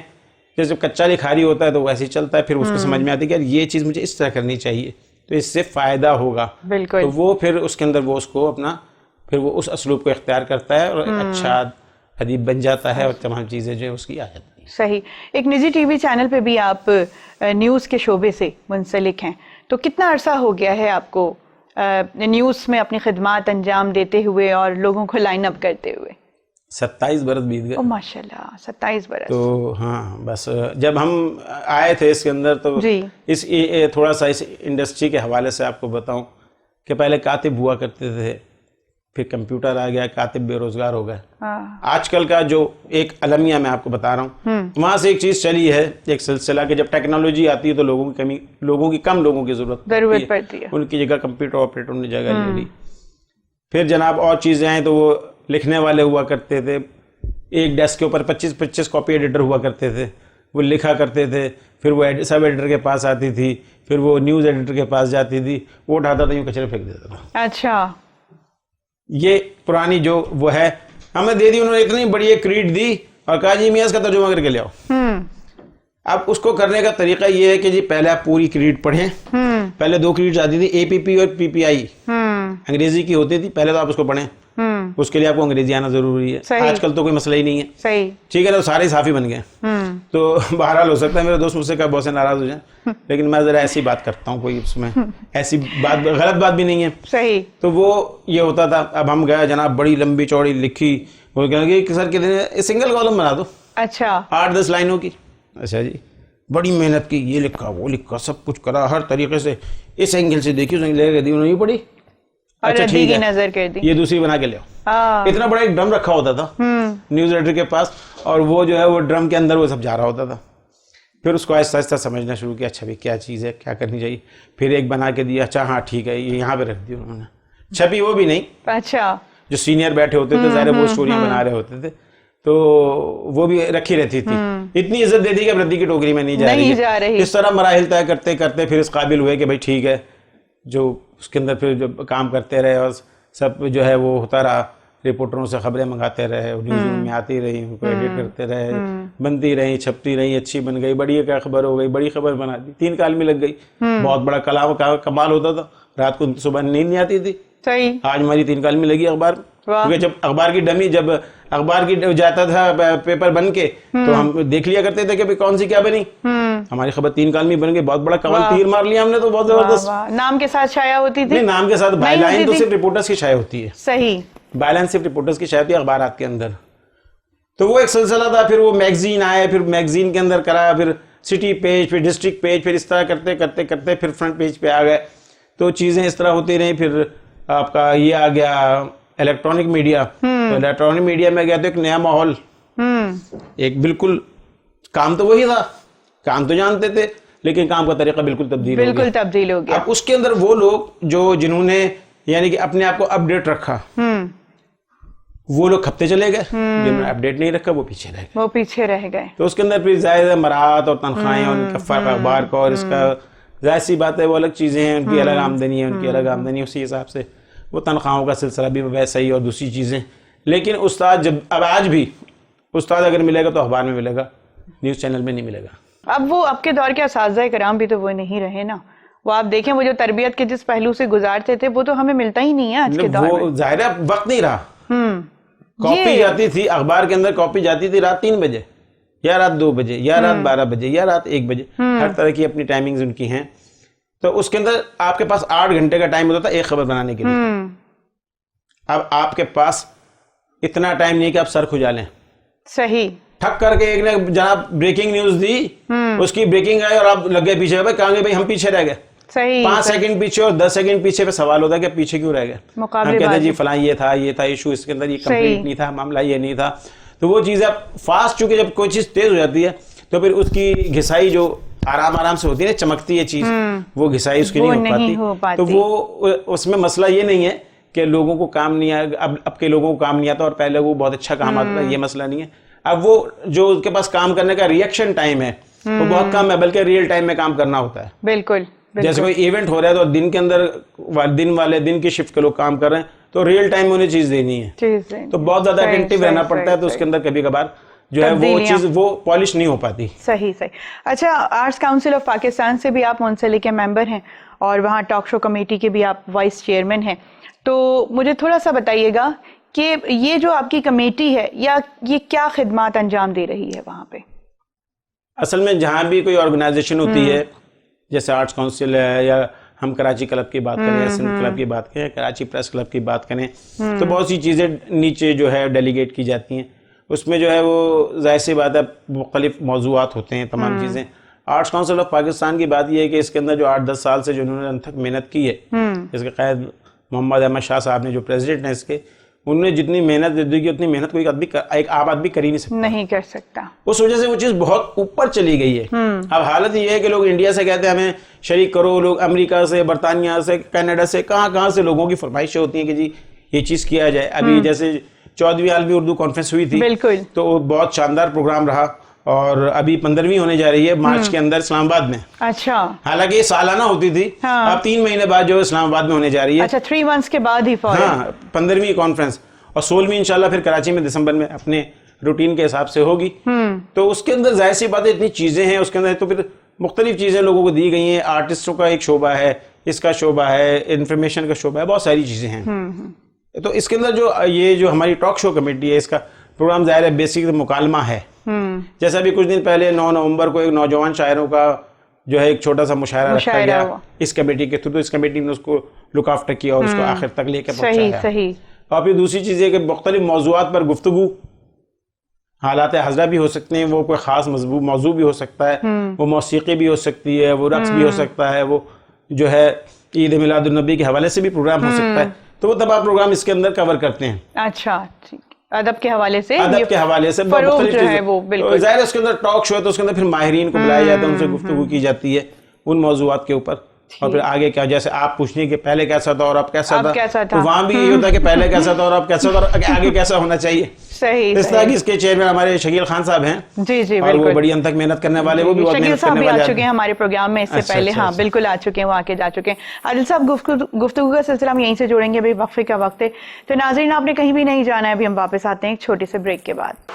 جیسے کچا لکھاری ہوتا ہے تو ویسے ہی چلتا ہے, پھر اس کو سمجھ میں آتی ہے کہ یہ چیز مجھے اس طرح کرنی چاہیے تو اس سے فائدہ ہوگا. بالکل. تو وہ پھر اس کے اندر وہ اس کو اپنا پھر وہ اس اسلوب کو اختیار کرتا ہے اور اچھا ادیب بن جاتا ہے, اور تمام چیزیں جو ہے اس کی آ جاتی ہیں. صحیح. ایک نجی ٹی وی چینل پہ بھی آپ نیوز کے شعبے سے منسلک ہیں, تو کتنا عرصہ ہو گیا ہے آپ کو نیوز میں اپنی خدمات انجام دیتے ہوئے اور لوگوں کو لائن اپ کرتے ہوئے؟ 27 برس بیت گئے. ماشاءاللہ 27 برس. تو ہاں بس جب ہم آئے تھے اس کے اندر تو اس تھوڑا سا اس انڈسٹری کے حوالے سے آپ کو بتاؤں کہ پہلے کاتب ہوا کرتے تھے, پھر کمپیوٹر آ گیا, کاتب بے روزگار ہو گئے. آج کل کا جو ایک المیہ میں آپ کو بتا رہا ہوں, وہاں سے ایک چیز چلی ہے, ایک سلسلہ کہ جب ٹیکنالوجی آتی ہے تو کم لوگوں کی ضرورت پڑتی ہے, ان کی جگہ کمپیوٹر آپریٹر نے جگہ لے لی. پھر جناب اور چیزیں ہیں تو وہ لکھنے والے ہوا کرتے تھے, ایک ڈیسک کے اوپر 25 کاپی ایڈیٹر ہوا کرتے تھے, وہ لکھا کرتے تھے, پھر وہ سب ایڈیٹر کے پاس آتی تھی, پھر وہ نیوز ایڈیٹر کے پاس جاتی تھی, وہ اٹھاتا تھا یوں کچرے پھینک دیتا تھا. اچھا, یہ پرانی جو وہ ہے ہمیں دے دی, انہوں نے اتنی بڑی ایک کریٹ دی اور کہا جی میاں اس کا ترجمہ کر کے لے آؤ. اب اس کو کرنے کا طریقہ یہ ہے کہ جی پہلے آپ پوری کریٹ پڑھیں. پہلے 2 کریٹس آتی تھی, APP اور PPI, انگریزی کی ہوتی تھی. پہلے تو آپ اس کو پڑھیں, اس کے لیے آپ کو انگریزی آنا ضروری ہے. آج کل تو کوئی مسئلہ ہی نہیں ہے. صحیح, ٹھیک ہے نا, سارے صحافی بن گئے. تو بہرحال ہو سکتا ہے میرے دوست مجھ سے بہت سے ناراض ہو جائیں, لیکن میں ذرا ایسی بات کرتا ہوں, کوئی اس میں ایسی بات غلط بات بھی نہیں ہے. صحیح. تو وہ یہ ہوتا تھا. اب ہم گئے جناب, بڑی لمبی چوڑی لکھی, وہ کہنے لگے کہ سر کتنے سنگل کالم بنا دو. اچھا, 8-10 لائنوں کی. اچھا جی, بڑی محنت کی, یہ لکھا وہ لکھا, سب کچھ کرا ہر طریقے سے, اس اینگل سے دیکھی, اس اینگل سے دی, انہوں نے پڑھی. اچھا ٹھیک ہے, نظر کر دی, یہ دوسری بنا کے لے آؤ. اتنا بڑا ایک ڈرم رکھا ہوتا تھا نیوز ایڈیٹر کے پاس, اور وہ جو ہے وہ ڈرم کے اندر وہ سب جا رہا ہوتا تھا. پھر اس کو آہستہ آہستہ سمجھنا شروع کیا, اچھا بھائی کیا چیز ہے, کیا کرنی چاہیے. پھر ایک بنا کے دیا, اچھا ہاں ٹھیک ہے, یہ یہاں پہ رکھ دی انہوں نے. چھپی وہ بھی نہیں, اچھا جو سینئر بیٹھے ہوتے تھے ظاہر وہ اسٹوریاں بنا رہے ہوتے تھے, تو وہ بھی رکھی رہتی تھی. اتنی عزت دے دی کہ اب ردی کی ٹوکری میں نہیں جا رہی. اس طرح مراحل طے کرتے کرتے پھر اس قابل ہوئے کہ بھائی ٹھیک ہے, جو اس کے اندر پھر جو کام کرتے رہے اور سب جو ہے وہ ہوتا رہا. رپورٹروں سے خبریں منگاتے رہے, نیوز میں آتی رہی, ان کو ایڈٹ کرتے رہے, بنتی رہی, چھپتی رہی, اچھی بن گئی, بڑی کیا خبر ہو گئی, بڑی خبر بنا دی, 3 کالمی لگ گئی. بہت بڑا کمال ہوتا تھا, رات کو صبح نیند نہیں آتی تھی. صحیح. آج ہماری 3 کالمی لگی اخبار, کیونکہ جب اخبار کی ڈمی, جب اخبار کی جاتا تھا پیپر بن کے, تو ہم دیکھ لیا کرتے تھے کہ کون سی کیا بنی. ہماری خبر 3 کالمی بن گئی, بہت بڑا کمال, تیر مار لیا ہم نے تو بہت زبردست. نام کے ساتھ شائع ہوتی تھی؟ نہیں, نام کے ساتھ بائی لائن تو صرف رپورٹرز کی شائع ہوتی ہے. صحیح. بائی لائن صرف رپورٹرز کی شائع ہوتی ہے اخبارات کے اندر. تو وہ ایک سلسلہ تھا. پھر وہ میگزین آئے, پھر میگزین کے اندر کرا, پھر سٹی پیج, پھر ڈسٹرکٹ پیج, پھر اس طرح کرتے کرتے کرتے پھر فرنٹ پیج پہ آ گئے. تو چیزیں اس طرح ہوتی رہیں. پھر آپ کا یہ آ گیا الیکٹرانک میڈیا. تو الیکٹرانک میڈیا میں گیا تو ایک نیا ماحول, ایک بالکل کام تو وہی تھا, کام تو جانتے تھے, لیکن کام کا طریقہ بالکل تبدیل ہو گیا. اب اس کے اندر وہ لوگ جنہوں نے یعنی کہ اپنے آپ کو اپ ڈیٹ رکھا, وہ لوگ کھپتے چلے گئے, جنہوں نے اپ ڈیٹ نہیں رکھا وہ پیچھے رہ گئے. تو اس کے اندر پھر ظاہر مراعات اور تنخواہیں, ان کا فرق اخبار کا اور اس کا, ظاہر سی بات ہے وہ الگ چیزیں ہیں, ان کی الگ آمدنی ہے, ان کی الگ آمدنی, اسی حساب سے وہ تنخواہوں کا سلسلہ بھی ویسا ہی, اور دوسری چیزیں. لیکن استاد اب آج بھی استاد اگر ملے گا تو اخبار میں ملے گا, نیوز چینل میں نہیں ملے گا. اب وہ اب کے دور کے اساتذہ کرام بھی تو وہ نہیں رہے نا. وہ آپ دیکھیں, وہ جو تربیت کے جس پہلو سے گزارتے تھے وہ تو ہمیں ملتا ہی نہیں ہے آج کے دور میں. وہ ظاہر ہے وقت نہیں رہا. کاپی جاتی تھی اخبار کے اندر, کاپی جاتی تھی رات 3 بجے یا رات 2 بجے یا رات 12 بجے یا رات 1 بجے, ہر طرح کی اپنی ٹائمنگز ان کی ہیں. تو اس کے اندر آپ کے پاس 8 گھنٹے کا ٹائم ہوتا تھا ایک خبر بنانے کے لیے. اب آپ کے پاس اتنا ٹائم نہیں کہ آپ سر کھجا لیں. صحیح. ٹھک کر کے ایک نے جناب بریکنگ نیوز دی, اس کی بریکنگ آئی اور آپ لگ گئے پیچھے, بھائی کہاں گئے, بھائی ہم پیچھے رہ گئے. 5 سیکنڈ پیچھے اور 10 سیکنڈ پیچھے پہ سوال ہوتا ہے کہ پیچھے کیوں رہ گئے. ہم کہتے ہیں جی فلاں یہ تھا ایشو, اس کے اندر یہ کمپلیٹ نہیں تھا, معاملہ یہ نہیں تھا. تو وہ چیزیں فاسٹ, چونکہ جب کوئی چیز تیز ہو جاتی ہے تو پھر اس کی گھسائی جو آرام سے ہوتی ہے, چمکتی ہے چیز, وہ گھسائی اس کی نہیں ہو پاتی. تو وہ اس میں مسئلہ یہ نہیں ہے کہ لوگوں کو کام نہیں آیا, اب کے لوگوں کو کام نہیں آتا اور پہلے وہ بہت اچھا کام آتا ہے, یہ مسئلہ نہیں ہے. اب وہ جو اس کے پاس کام کرنے کا ریئیکشن ٹائم ہے وہ بہت کم ہے, بلکہ ریئل ٹائم میں کام کرنا ہوتا ہے. بالکل. جیسے کوئی ایونٹ ہو رہا ہے تو دن کے اندر دن کی شفٹ کے لوگ کام کر رہے ہیں, تو ریئل ٹائم میں انہیں چیز دینی ہے, تو بہت زیادہ اٹینٹیو رہنا پڑتا ہے. تو اس کے اندر کبھی کبھار جو ہے وہ چیز وہ پالش نہیں ہو پاتی. صحیح. اچھا, آرٹس کاؤنسل آف پاکستان سے بھی آپ منسلک ممبر ہیں اور وہاں ٹاک شو کمیٹی کے بھی آپ وائس چیئرمین ہیں. تو مجھے تھوڑا سا بتائیے گا کہ یہ جو آپ کی کمیٹی ہے یا یہ کیا خدمات انجام دے رہی ہے وہاں پہ؟ اصل میں جہاں بھی کوئی آرگنائزیشن ہوتی ہے, جیسے آرٹس کاؤنسل ہے, یا ہم کراچی کلب کی بات کریں, سندھ کلب کی بات کریں, کراچی پریس کلب کی بات کریں, تو بہت سی چیزیں نیچے جو ہے ڈیلیگیٹ کی جاتی ہیں. اس میں جو ہے وہ ظاہر سی بات ہے مختلف موضوعات ہوتے ہیں, تمام چیزیں. آرٹس کاؤنسل آف پاکستان کی بات یہ ہے کہ اس کے اندر جو 8-10 سال سے جو انہوں نے ان تک محنت کی ہے, اس کے قائد محمد احمد شاہ صاحب نے جو پریزیڈنٹ ہیں اس کے, انہوں نے جتنی محنت دی کی اتنی محنت کوئی ایک عام آدمی کر ہی نہیں کر سکتا. اس وجہ سے وہ چیز بہت اوپر چلی گئی ہے. اب حالت یہ ہے کہ لوگ انڈیا سے کہتے ہیں ہمیں شریک کرو, لوگ امریکہ سے, برطانیہ سے, کینیڈا سے, کہاں سے لوگوں کی فرمائشیں ہوتی ہیں کہ جی یہ چیز کیا جائے. ابھی جیسے 14ویں عالمی اردو کانفرنس ہوئی تھی, تو بہت شاندار پروگرام رہا, اور ابھی 15ویں ہونے جا رہی ہے مارچ کے اندر اسلام آباد میں. اچھا. حالانکہ یہ سالانہ ہوتی تھی, اب 3 مہینے بعد جو اسلام آباد میں ہونے جا رہی ہے. اچھا, 3 months کے بعد ہی. ہاں, 15ویں کانفرنس, اور 16ویں انشاءاللہ پھر کراچی میں دسمبر میں اپنے روٹین کے حساب سے ہوگی. تو اس کے اندر ظاہر سی بات ہے اتنی چیزیں ہیں اس کے اندر, تو پھر مختلف چیزیں لوگوں کو دی گئی ہیں. آرٹسٹوں کا ایک شعبہ ہے, اس کا شعبہ ہے, انفارمیشن کا شعبہ ہے, بہت ساری چیزیں ہیں. تو اس کے اندر جو ہماری ٹاک شو کمیٹی ہے, اس کا پروگرام ظاہر ہے بیسک مکالمہ ہے. جیسا بھی کچھ دن پہلے 9 نومبر کو ایک نوجوان شاعروں کا جو ہے ایک چھوٹا سا مشاعرہ رکھا گیا اس کمیٹی کے تھرو. تو اس کمیٹی نے اس کو لک آفٹر کیا اور اس کو آخر تک لے کے پہنچایا. اور پھر دوسری چیز یہ کہ مختلف موضوعات پر گفتگو, حالات حاضرہ بھی ہو سکتے ہیں, وہ کوئی خاص موضوع بھی ہو سکتا ہے, وہ موسیقی بھی ہو سکتی ہے, وہ رقص بھی ہو سکتا ہے, وہ جو ہے عید میلاد النبی کے حوالے سے بھی پروگرام ہو سکتا ہے. تو وہ تمام پروگرام اس کے اندر کور کرتے ہیں. اچھا, ادب کے حوالے سے مختلف چیزیں. ظاہر اس کے اندر ٹاک شو ہے تو اس کے اندر پھر ماہرین کو بلایا جاتا ہے, ان سے گفتگو کی جاتی ہے ان موضوعات کے اوپر. اور پھر آگے کیا, جیسے آپ پوچھنی کہ پہلے کیسا تھا اور اب کیسا تھا, تو وہاں بھی یہی ہوتا ہے کہ پہلے کیسا تھا اور اب کیسا تھا اور آگے کیسا ہونا چاہیے. صحیح. اس طرح کی اس کے چیئرمین ہمارے شکیل خان صاحب ہیں. جی اور وہ بڑی انتھک محنت کرنے والے, وہ بھی بہت محنت کرنے والے. آ چکے ہیں ہمارے پروگرام میں اس سے پہلے. ہاں بالکل آ چکے ہیں, وہ آ کے جا چکے ہیں. عادل صاحب گفتگو کا سلسلہ ہم یہیں سے جوڑیں گے, ابھی وقفے کا وقت ہے. تو ناظرین آپ نے کہیں بھی نہیں جانا ہے, ابھی ہم واپس آتے ہیں ایک چھوٹے سے بریک کے بعد.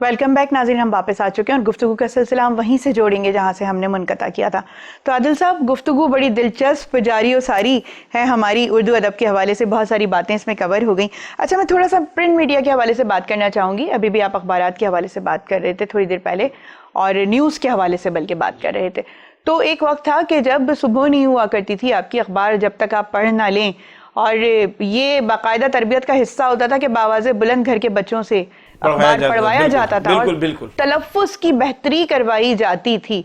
ویلکم بیک ناظرین, ہم واپس آ چکے ہیں اور گفتگو کا سلسلہ ہم وہیں سے جوڑیں گے جہاں سے ہم نے منقطع کیا تھا. تو عادل صاحب گفتگو بڑی دلچسپ جاری و ساری ہے ہماری, اردو ادب کے حوالے سے بہت ساری باتیں اس میں کور ہو گئیں. اچھا میں تھوڑا سا پرنٹ میڈیا کے حوالے سے بات کرنا چاہوں گی. ابھی بھی آپ اخبارات کے حوالے سے بات کر رہے تھے تھوڑی دیر پہلے, اور نیوز کے حوالے سے بلکہ بات کر رہے تھے. تو ایک وقت تھا کہ جب صبح نہیں ہوا کرتی تھی آپ کی اخبار جب تک آپ پڑھ نہ لیں, اور یہ باقاعدہ تربیت کا حصہ ہوتا تھا کہ بآواز بلند گھر کے بچوں سے اخبار پڑھوایا جاتا تھا اور تلفظ کی بہتری کروائی جاتی تھی.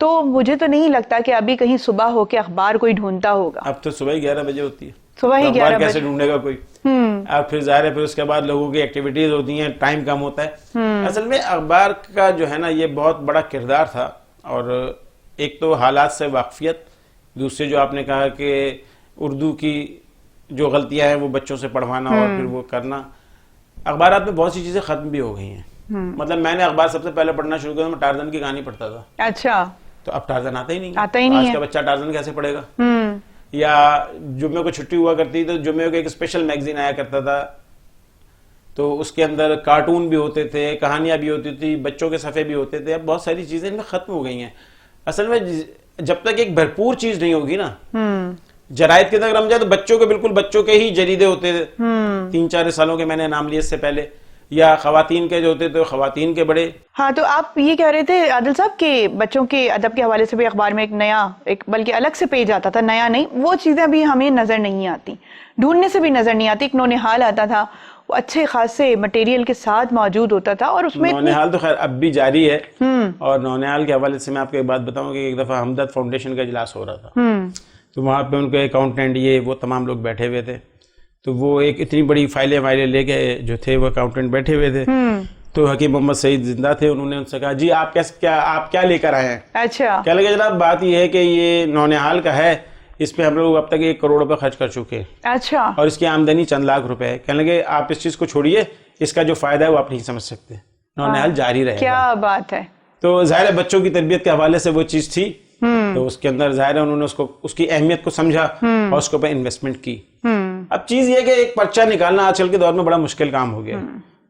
تو مجھے تو نہیں لگتا کہ ابھی کہیں صبح ہو کے اخبار کوئی ڈھونڈتا ہوگا. اب تو صبح ہی 11 بجے ہوتی ہے, صبح ہی 11 بجے کیسے ڈھونڈے گا کوئی. اب پھر ظاہر ہے پھر اس کے بعد لوگوں کی ایکٹیویٹیز ہوتی ہیں, ٹائم کم ہوتا ہے. اصل میں اخبار کا جو ہے نا یہ بہت بڑا کردار تھا, اور ایک تو حالات سے واقفیت, دوسرے جو آپ نے کہا کہ اردو کی جو غلطیاں ہیں وہ بچوں سے پڑھوانا اور پھر وہ کرنا. اخبارات میں بہت سی چیزیں ختم بھی ہو گئی ہیں. مطلب میں نے اخبار سب سے پہلے پڑھنا شروع کیا, میں ٹارزن کی کہانی پڑھتا تھا. اچھا. تو اب ٹارزن آتا ہی نہیں, آج کا بچہ ٹارزن کیسے پڑھے گا. یا جمعے کو چھٹی ہوا کرتی تو جمعے کو ایک اسپیشل میگزین آیا کرتا تھا, تو اس کے اندر کارٹون بھی ہوتے تھے, کہانیاں بھی ہوتی تھی, بچوں کے صفحے بھی ہوتے تھے. اب بہت ساری چیزیں ان میں ختم ہو گئی ہیں. اصل میں جب تک ایک بھرپور چیز نہیں ہوگی نا, جرائد کے تک رم جائے تو بچوں کے بالکل بچوں کے ہی جریدے ہوتے تھے 3-4 سالوں کے, میں نے نام لیے اس سے پہلے, یا خواتین کے جو ہوتے تھے خواتین کے بڑے. ہاں تو آپ یہ کہہ رہے تھے عادل صاحب کہ بچوں کے ادب کے حوالے سے بھی اخبار میں ایک نیا, ایک بلکہ الگ سے پیج آتا تھا, نیا نہیں, وہ چیزیں ابھی ہمیں نظر نہیں آتی, ڈھونڈنے سے بھی نظر نہیں آتی. ایک نونہال آتا تھا, وہ اچھے خاصے مٹیریل کے ساتھ موجود ہوتا تھا, اور اس میں نونہال تو خیر اب بھی جاری ہے. اور نونہال کے حوالے سے میں آپ کو ایک بات بتاؤں کہ ایک دفعہ ہمدرد فاؤنڈیشن کا اجلاس ہو رہا تھا, تو وہاں پہ ان کے اکاؤنٹنٹ یہ وہ تمام لوگ بیٹھے ہوئے تھے. تو وہ ایک اتنی بڑی فائلیں لے کے جو تھے وہ اکاؤنٹنٹ بیٹھے ہوئے تھے. تو حکیم محمد سعید زندہ تھے, انہوں نے ان سے کہا جی آپ کیا لے کر آئے ہیں. اچھا. کہنے لگے جناب بات یہ ہے کہ یہ نونہال کا ہے, اس پہ ہم لوگ اب تک 1 کروڑ روپے خرچ کر چکے ہیں. اچھا. اور اس کی آمدنی چند لاکھ روپے ہے. کہنے لگے آپ اس چیز کو چھوڑیے, اس کا جو فائدہ ہے وہ آپ نہیں سمجھ سکتے, نونہال جاری رہے گا. کیا بات ہے. تو ظاہر ہے بچوں کی تربیت کے حوالے سے وہ چیز تھی, تو اس کے اندر ظاہر ہے انہوں نے اس کی اہمیت کو سمجھا اور اس کے اوپر انویسٹمنٹ کی. اب چیز یہ کہ ایک پرچہ نکالنا آج کل کے دور میں بڑا مشکل کام ہو گیا.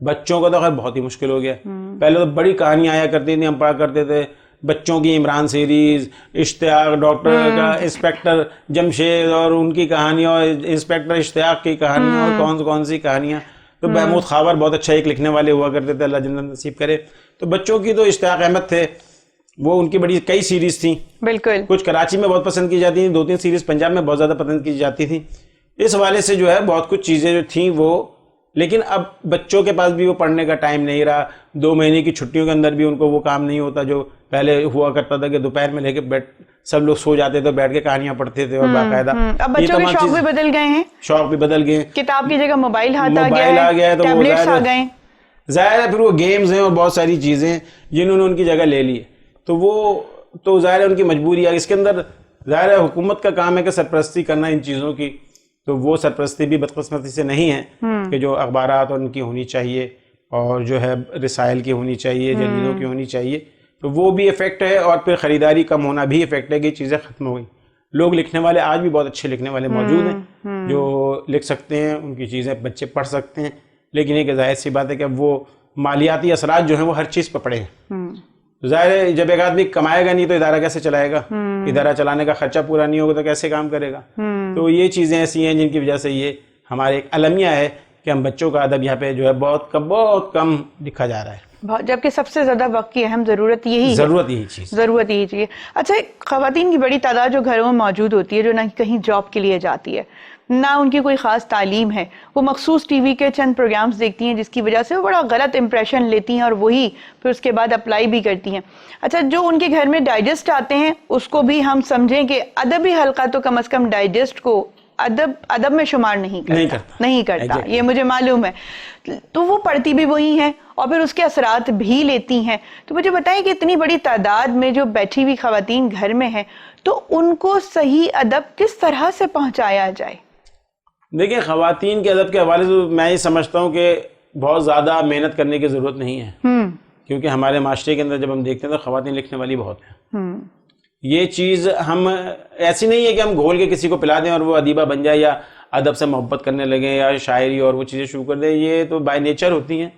بچوں کا تو خیر بہت ہی مشکل ہو گیا. پہلے تو بڑی کہانیاں آیا کرتی تھیں, ہم پڑھا کرتے تھے بچوں کی, عمران سیریز, اشتیاق ڈاکٹر کا, انسپیکٹر جمشید اور ان کی کہانیاں, اور انسپیکٹر اشتیاق کی کہانیاں, اور کون سی کہانیاں. تو محمود خاور بہت اچھا ایک لکھنے والے ہوا کرتے تھے, اللہ جنت نصیب کرے. تو بچوں کی تو اشتیاق احمد تھے, وہ ان کی بڑی کئی سیریز تھیں. بالکل. کچھ کراچی میں بہت پسند کی جاتی تھیں, 2-3 سیریز پنجاب میں بہت زیادہ پسند کی جاتی تھیں. اس حوالے سے جو ہے بہت کچھ چیزیں جو تھیں وہ, لیکن اب بچوں کے پاس بھی وہ پڑھنے کا ٹائم نہیں رہا. 2 مہینے کی چھٹیوں کے اندر بھی ان کو وہ کام نہیں ہوتا جو پہلے ہوا کرتا تھا کہ دوپہر میں لے کے سب لوگ سو جاتے تھے, بیٹھ کے کہانیاں پڑھتے تھے. اور باقاعدہ اب بچوں کے شوق بھی بدل گئے ہیں, کتاب کی جگہ موبائل ہاتھ آ گیا ہے, ٹیبلیٹس آ گئے. ظاہر ہے پھر وہ گیمز ہیں اور بہت ساری چیزیں جنہوں نے ان کی جگہ لے لی, تو وہ تو ظاہر ہے ان کی مجبوری ہے. اس کے اندر ظاہر ہے حکومت کا کام ہے کہ سرپرستی کرنا ان چیزوں کی, تو وہ سرپرستی بھی بدقسمتی سے نہیں ہے کہ جو اخبارات اور ان کی ہونی چاہیے, اور جو ہے رسائل کی ہونی چاہیے, جریدوں کی ہونی چاہیے, تو وہ بھی افیکٹ ہے. اور پھر خریداری کم ہونا بھی افیکٹ ہے کہ چیزیں ختم ہو گئی. لوگ لکھنے والے آج بھی بہت اچھے لکھنے والے موجود ہیں جو لکھ سکتے ہیں, ان کی چیزیں بچے پڑھ سکتے ہیں, لیکن ایک ظاہر سی بات ہے کہ وہ مالیاتی اثرات جو ہیں وہ ہر چیز پہ پڑے ہیں. ظاہر ہے جب ایک آدمی کمائے گا نہیں تو ادارہ کیسے چلائے گا, ادارہ چلانے کا خرچہ پورا نہیں ہوگا تو کیسے کام کرے گا. تو یہ چیزیں ایسی ہیں جن کی وجہ سے یہ ہمارے ایک المیہ ہے کہ ہم بچوں کا ادب یہاں پہ جو ہے بہت کم لکھا جا رہا ہے, جبکہ سب سے زیادہ وقت کی اہم ضرورت یہی چیز. اچھا, خواتین کی بڑی تعداد جو گھروں میں موجود ہوتی ہے, جو نہ کہیں جاب کے لیے جاتی ہے, نہ ان کی کوئی خاص تعلیم ہے, وہ مخصوص ٹی وی کے چند پروگرامز دیکھتی ہیں جس کی وجہ سے وہ بڑا غلط امپریشن لیتی ہیں اور وہی پھر اس کے بعد اپلائی بھی کرتی ہیں. اچھا, جو ان کے گھر میں ڈائجسٹ آتے ہیں اس کو بھی ہم سمجھیں کہ ادبی حلقہ تو کم از کم ڈائجسٹ کو ادب میں شمار نہیں کرتا یہ مجھے معلوم ہے. تو وہ پڑھتی بھی وہی ہیں اور پھر اس کے اثرات بھی لیتی ہیں. تو مجھے بتائیں کہ اتنی بڑی تعداد میں جو بیٹھی ہوئی خواتین گھر میں ہیں تو ان کو صحیح ادب کس طرح سے پہنچایا جائے؟ دیکھیں خواتین کے ادب کے حوالے سے میں یہ سمجھتا ہوں کہ بہت زیادہ محنت کرنے کی ضرورت نہیں ہے, کیونکہ ہمارے معاشرے کے اندر جب ہم دیکھتے ہیں تو خواتین لکھنے والی بہت ہیں. یہ چیز ہم ایسی نہیں ہے کہ ہم گھول کے کسی کو پلا دیں اور وہ ادیبہ بن جائے یا ادب سے محبت کرنے لگیں یا شاعری اور وہ چیزیں شروع کر دیں. یہ تو بائی نیچر ہوتی ہیں,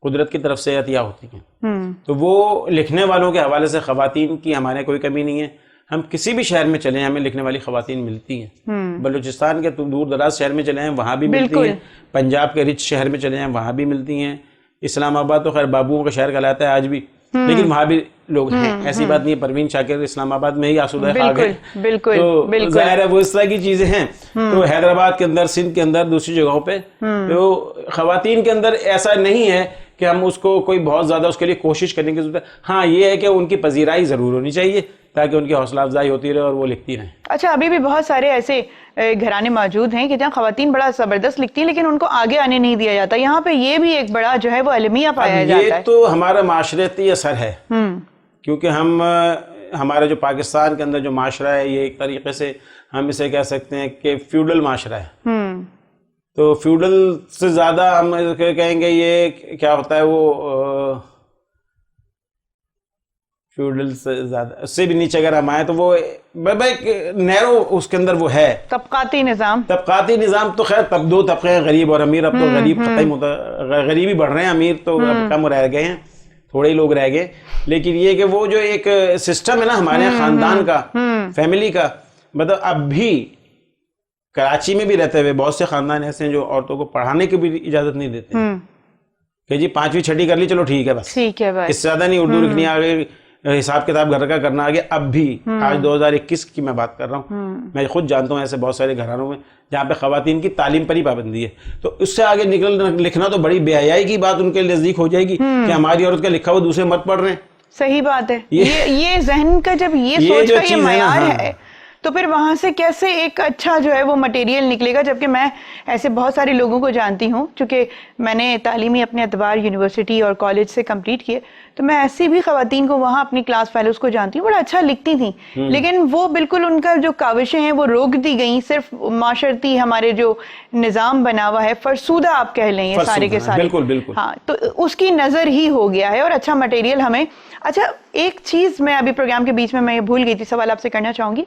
قدرت کی طرف سے عطیہ ہوتی ہیں. تو وہ لکھنے والوں کے حوالے سے خواتین کی ہمارے کوئی کمی نہیں ہے. ہم کسی بھی شہر میں چلیں ہمیں لکھنے والی خواتین ملتی ہیں. بلوچستان کے دور دراز شہر میں چلے ہیں وہاں بھی ملتی ہیں, پنجاب کے رچ شہر میں چلے ہیں وہاں بھی ملتی ہیں. اسلام آباد تو خیر بابوؤں کا شہر کہلاتا ہے آج بھی, لیکن وہاں بھی لوگ ہیں, ایسی بات نہیں ہے. پروین شاکر اسلام آباد میں ہی آسودہ خاک ہے, تو ظاہر ہے وہ اس طرح کی چیزیں ہیں. تو حیدرآباد کے اندر, سندھ کے اندر, دوسری جگہوں پہ تو خواتین کے اندر ایسا نہیں ہے کہ ہم اس کو کوئی بہت زیادہ اس کے لیے کوشش کرنے کی ضرورت ہے. ہاں یہ ہے کہ ان کی پذیرائی ضرور ہونی چاہیے تاکہ ان کی حوصلہ افزائی ہوتی رہے اور وہ لکھتی رہیں. اچھا, ابھی بھی بہت سارے ایسے گھرانے موجود ہیں کہ جہاں خواتین بڑا زبردست لکھتی ہیں لیکن ان کو آگے آنے نہیں دیا جاتا. یہاں پہ یہ بھی ایک بڑا جو ہے وہ المیہ پایا جاتا ہے. یہ تو ہمارا معاشرتی اثر ہے, کیونکہ ہمارے جو پاکستان کے اندر جو معاشرہ ہے یہ ایک طریقے سے ہم اسے کہہ سکتے ہیں کہ فیوڈل معاشرہ ہے. تو فیوڈل سے زیادہ ہم کہیں گے یہ کیا ہوتا ہے, وہ فیوڈل سے زیادہ اس سے بھی نیچے اگر ہم آئیں تو وہ ایک نیرو اس کے اندر وہ ہے طبقاتی نظام. تو خیر تب دو طبقے ہیں, غریب اور امیر. اب تو غریب ختم ہوتا, غریب ہی بڑھ رہے ہیں, امیر تو اب کم رہ گئے ہیں, تھوڑے ہی لوگ رہ گئے. لیکن یہ کہ وہ جو ایک سسٹم ہے نا ہمارے خاندان کا, فیملی کا, مطلب اب بھی کراچی میں بھی رہتے ہوئے بہت سے خاندان ایسے ہیں جو عورتوں کو پڑھانے کی بھی اجازت نہیں دیتے کہ جی 5ویں 6ٹھی کر لی چلو ٹھیک ہے بس, اس سے زیادہ نہیں. اردو لکھنی آگے, حساب کتاب گھر کا کرنا آگے. اب بھی آج 2021 کی میں بات کر رہا ہوں, میں خود جانتا ہوں ایسے بہت سارے گھرانوں میں جہاں پہ خواتین کی تعلیم پر ہی پابندی ہے. تو اس سے آگے لکھنا تو بڑی بے حیائی کی بات ان کے نزدیک ہو جائے گی کہ ہماری عورت کا لکھا ہوا دوسرے مرد پڑھ رہے ہیں. صحیح بات ہے. یہ ذہن کا جب یہ سوچ کا یہ معیار ہے تو پھر وہاں سے کیسے ایک اچھا جو ہے وہ مٹیریل نکلے گا. جبکہ میں ایسے بہت سارے لوگوں کو جانتی ہوں, چونکہ میں نے تعلیمی اپنے اعتبار یونیورسٹی اور کالج سے کمپلیٹ کیے, تو میں ایسی بھی خواتین کو وہاں اپنی کلاس فیلوز کو جانتی ہوں, بڑا اچھا لکھتی تھیں, لیکن وہ بالکل ان کا جو کاوشیں ہیں وہ روک دی گئیں. صرف معاشرتی ہمارے جو نظام بنا ہوا ہے, فرسودہ آپ کہہ لیں یہ سارے کے سارے, ہاں, تو اس کی نظر ہی ہو گیا ہے اور اچھا مٹیریل ہمیں. اچھا, ایک چیز میں ابھی پروگرام کے بیچ میں یہ بھول گئی تھی, سوال آپ سے کرنا چاہوں گی.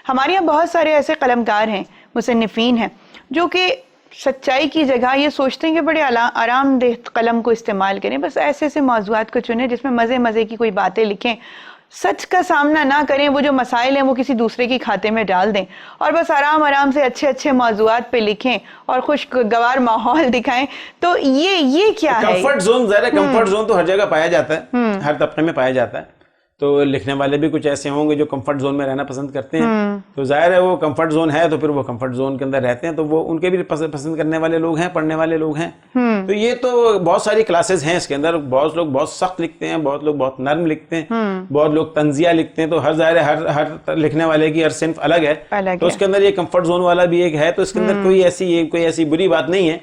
ہمارے یہاں بہت سارے ایسے قلمکار ہیں, مصنفین ہیں, جو کہ سچائی کی جگہ یہ سوچتے ہیں کہ بڑے آرام دہ قلم کو استعمال کریں, بس ایسے ایسے موضوعات کو چنیں جس میں مزے کی کوئی باتیں لکھیں, سچ کا سامنا نہ کریں, وہ جو مسائل ہیں وہ کسی دوسرے کی کھاتے میں ڈال دیں اور بس آرام سے اچھے موضوعات پہ لکھیں اور خوشگوار ماحول دکھائیں. تو یہ کیا ہے؟ Comfort zone. ظاہر ہے کمفرٹ زون تو ہر جگہ پایا جاتا ہے, ہر طبقے میں پایا جاتا ہے. تو لکھنے والے بھی کچھ ایسے ہوں گے جو کمفرٹ زون میں رہنا پسند کرتے ہیں. تو ظاہر ہے وہ کمفرٹ زون ہے تو پھر وہ کمفرٹ زون کے اندر رہتے ہیں, تو وہ ان کے بھی پسند کرنے والے لوگ ہیں, پڑھنے والے لوگ ہیں. تو یہ تو بہت ساری کلاسز ہیں اس کے اندر. بہت لوگ بہت سخت لکھتے ہیں, بہت لوگ بہت نرم لکھتے ہیں, بہت لوگ طنزیہ لکھتے ہیں. تو ہر ظاہر ہے ہر لکھنے والے کی ہر صنف الگ ہے. تو اس کے اندر یہ کمفرٹ زون والا بھی ایک ہے. تو اس کے اندر کوئی ایسی بری بات نہیں ہے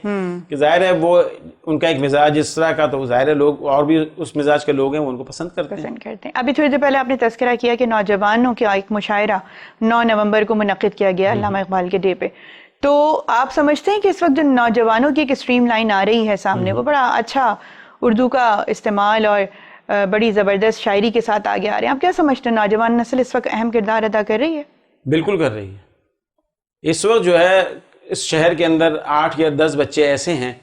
کہ ظاہر ہے وہ ان کا ایک مزاج اس طرح کا, تو ظاہر ہے لوگ اور بھی اس مزاج کے لوگ ہیں وہ ان کو پسند کرتے ہیں. ابھی تھوڑی دیر پہلے آپ نے تذکرہ کیا کہ نوجوانوں کا ایک مشاعرہ 9 نومبر کو منعقد کیا گیا علامہ اقبال کے ڈے پہ. تو آپ سمجھتے ہیں کہ اس وقت جو نوجوانوں کی ایک اسٹریم لائن آ رہی ہے سامنے, وہ بڑا اچھا اردو کا استعمال اور بڑی زبردست شاعری کے ساتھ آگے آ رہے ہیں, آپ کیا سمجھتے ہیں نوجوان نسل اس وقت اہم کردار ادا کر رہی ہے؟ بالکل کر رہی ہے. اس وقت جو ہے اس شہر کے اندر 8 یا 10 بچے ایسے ہیں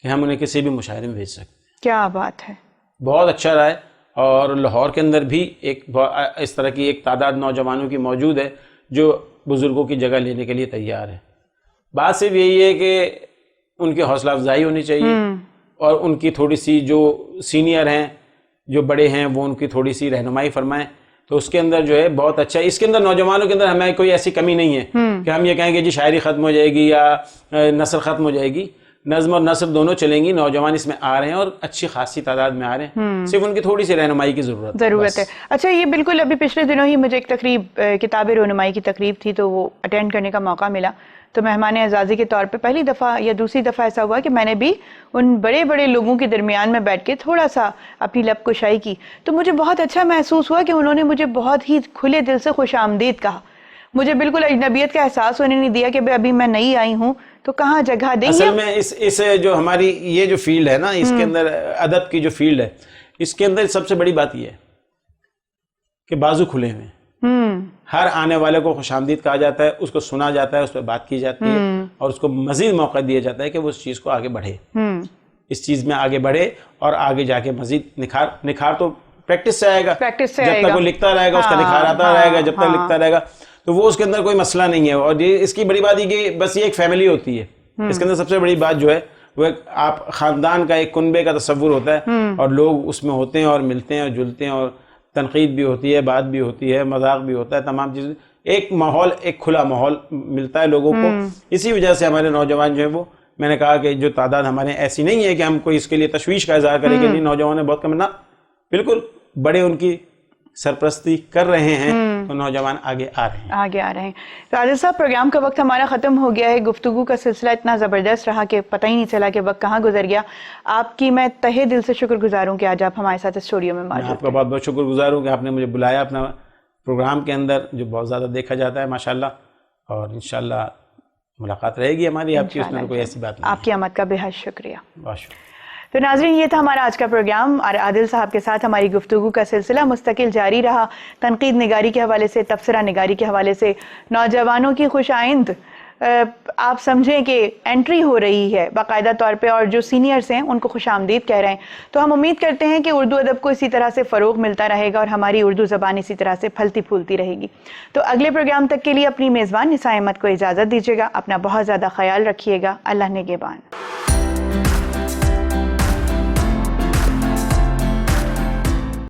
کہ ہم انہیں کسی بھی مشاعرے میں بھیج سکتے ہیں. کیا بات ہے, بہت اچھا رہا ہے. اور لاہور کے اندر بھی اس طرح کی ایک تعداد نوجوانوں کی موجود ہے جو بزرگوں کی جگہ لینے کے لیے تیار ہے. بات صرف یہی ہے کہ ان کی حوصلہ افزائی ہونی چاہیے اور ان کی تھوڑی سی جو سینئر ہیں, جو بڑے ہیں, وہ ان کی تھوڑی سی رہنمائی فرمائیں. تو اس کے اندر جو ہے بہت اچھا ہے. اس کے اندر نوجوانوں کے اندر ہمیں کوئی ایسی کمی نہیں ہے کہ ہم یہ کہیں گے جی شاعری ختم ہو جائے گی یا نثر ختم ہو جائے گی. نظم اور نثر دونوں چلیں گی. نوجوان اس میں آ رہے ہیں اور اچھی خاصی تعداد میں آ رہے ہیں, صرف ان کی تھوڑی سی رہنمائی کی ضرورت ہے. اچھا, یہ بالکل ابھی پچھلے دنوں ہی مجھے ایک تقریب, کتاب رونمائی کی تقریب تھی, تو وہ اٹینڈ کرنے کا موقع ملا. تو مہمان اعزازی کے طور پہ پہلی دفعہ یا دوسری دفعہ ایسا ہوا کہ میں نے بھی ان بڑے بڑے لوگوں کے درمیان میں بیٹھ کے تھوڑا سا اپنی لب کشائی کی، تو مجھے بہت اچھا محسوس ہوا کہ انہوں نے مجھے بہت ہی کھلے دل سے خوش آمدید کہا. مجھے بالکل اجنبیت کا احساس ہونے نہیں دیا کہ ابھی میں نئی آئی ہوں تو کہاں جگہ دیں. اصل میں اس جو ہماری یہ جو فیلڈ ہے نا، اس کے اندر ادب کی جو فیلڈ ہے، اس کے اندر سب سے بڑی بات یہ ہے کہ بازو کھلے ہوئے ہیں. ہر آنے والے کو خوش آمدید کہا جاتا ہے، اس کو سنا جاتا ہے، اس پہ بات کی جاتی ہے اور اس کو مزید موقع دیا جاتا ہے کہ وہ اس چیز کو آگے بڑھے، اس چیز میں آگے بڑھے اور آگے جا کے مزید نکھار تو پریکٹس سے آئے گا. جب تک وہ لکھتا رہے گا اس کا نکھار آتا رہے گا، جب تک لکھتا رہے گا تو وہ اس کے اندر کوئی مسئلہ نہیں ہے. اور اس کی بڑی بات یہ کہ بس یہ ایک فیملی ہوتی ہے. اس کے اندر سب سے بڑی بات جو ہے وہ آپ خاندان کا ایک کنبے کا تصور ہوتا ہے اور لوگ اس میں ہوتے ہیں اور ملتے ہیں اور جلتے ہیں اور تنقید بھی ہوتی ہے، بات بھی ہوتی ہے، مذاق بھی ہوتا ہے، تمام چیزیں، ایک ماحول، ایک کھلا ماحول ملتا ہے لوگوں کو. اسی وجہ سے ہمارے نوجوان جو ہیں وہ، میں نے کہا کہ جو تعداد ہمارے ایسی نہیں ہے کہ ہم کوئی اس کے لیے تشویش کا اظہار کریں کہ نہیں نوجوان بہت کم، نہ، بالکل بڑے ان کی سرپرستی کر رہے ہیں تو نوجوان آگے آ رہے ہیں. تو عادل صاحب، پروگرام کا وقت ہمارا ختم ہو گیا ہے. گفتگو کا سلسلہ اتنا زبردست رہا کہ پتہ ہی نہیں چلا کہ وقت کہاں گزر گیا. آپ کی میں تہہ دل سے شکر گزار ہوں کہ آج آپ ہمارے ساتھ اسٹوڈیو میں موجود ہیں. آپ کا بہت بہت شکر گزار ہوں کہ آپ نے مجھے بلایا اپنا پروگرام کے اندر، جو بہت زیادہ دیکھا جاتا ہے ماشاءاللہ، اور انشاءاللہ ملاقات رہے گی ہماری آپ کی، اس میں کوئی ایسی بات نہیں. آپ کی آمد کا بے حد شکریہ. بہت شکریہ. تو ناظرین، یہ تھا ہمارا آج کا پروگرام اور عادل صاحب کے ساتھ ہماری گفتگو کا سلسلہ مستقل جاری رہا. تنقید نگاری کے حوالے سے، تبصرہ نگاری کے حوالے سے، نوجوانوں کی خوش آئند آپ سمجھیں کہ انٹری ہو رہی ہے باقاعدہ طور پہ، اور جو سینئرز ہیں ان کو خوش آمدید کہہ رہے ہیں. تو ہم امید کرتے ہیں کہ اردو ادب کو اسی طرح سے فروغ ملتا رہے گا اور ہماری اردو زبان اسی طرح سے پھلتی پھولتی رہے گی. تو اگلے پروگرام تک کے لیے اپنی میزبان نساء احمد کو اجازت دیجیے گا. اپنا بہت زیادہ خیال رکھیے گا. اللہ نگہبان.